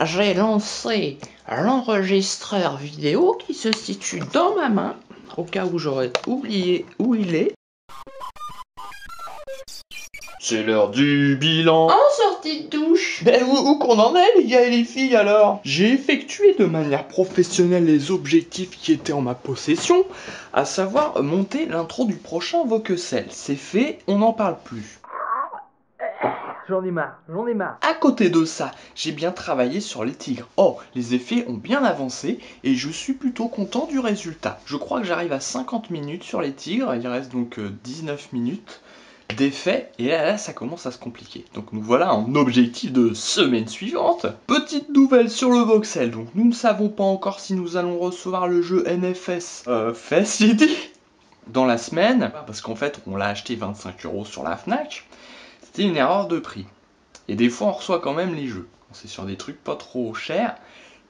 j'ai lancé l'enregistreur vidéo qui se situe dans ma main, au cas où j'aurais oublié où il est. C'est l'heure du bilan. En sortie de douche. Ben où qu'on en est les gars et les filles alors? J'ai effectué de manière professionnelle les objectifs qui étaient en ma possession, à savoir monter l'intro du prochain Vocusel. C'est fait, on n'en parle plus. J'en ai marre. À côté de ça, j'ai bien travaillé sur les tigres. Oh, les effets ont bien avancé et je suis plutôt content du résultat. Je crois que j'arrive à 50 minutes sur les tigres, il reste donc 19 minutes d'effets et là ça commence à se compliquer. Donc nous voilà en objectif de semaine suivante. Petite nouvelle sur le voxel, donc nous ne savons pas encore si nous allons recevoir le jeu NFS Fest City dans la semaine, parce qu'en fait on l'a acheté 25 € sur la Fnac. C'était une erreur de prix. Et des fois on reçoit quand même les jeux. C'est sur des trucs pas trop chers,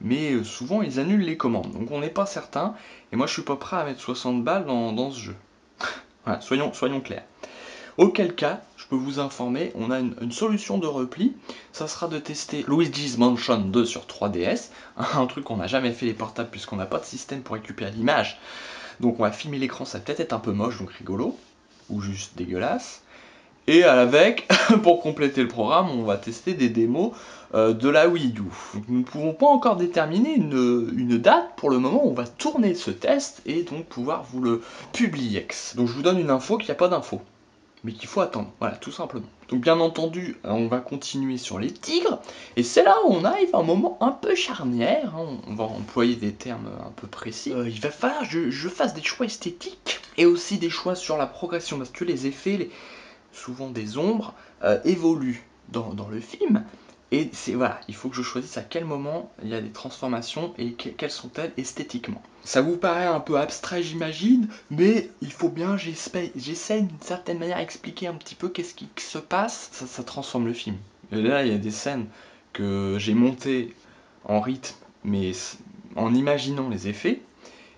mais souvent ils annulent les commandes. Donc on n'est pas certain, et moi je suis pas prêt à mettre 60 balles dans ce jeu. Voilà, soyons clairs. Auquel cas, je peux vous informer, on a une solution de repli, ça sera de tester Luigi's Mansion 2 sur 3DS, un truc qu'on n'a jamais fait les portables puisqu'on n'a pas de système pour récupérer l'image. Donc on va filmer l'écran, ça va peut-être être un peu moche, donc rigolo, ou juste dégueulasse. Et avec, pour compléter le programme, on va tester des démos de la Wii U. Donc, nous ne pouvons pas encore déterminer une date pour le moment où on va tourner ce test et donc pouvoir vous le publier. Donc je vous donne une info qu'il n'y a pas d'info, mais qu'il faut attendre, voilà, tout simplement. Donc bien entendu, on va continuer sur les tigres, et c'est là où on arrive à un moment un peu charnière, hein. On va employer des termes un peu précis. Il va falloir que je fasse des choix esthétiques, et aussi des choix sur la progression, parce que les effets, souvent des ombres, évoluent dans le film, et c'est voilà, il faut que je choisisse à quel moment il y a des transformations et quelles sont-elles esthétiquement. Ça vous paraît un peu abstrait j'imagine, mais il faut bien, j'essaie d'une certaine manière expliquer un petit peu qu'est-ce qui se passe, ça transforme le film. Et là il y a des scènes que j'ai montées en rythme, mais en imaginant les effets,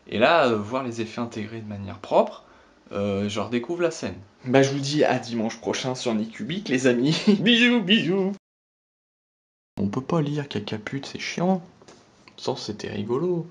et là voir les effets intégrés de manière propre, je redécouvre la scène. Bah je vous dis à dimanche prochain sur Nicubic les amis. Bisous, bisous. On peut pas lire caca pute, c'est chiant. Ça c'était rigolo.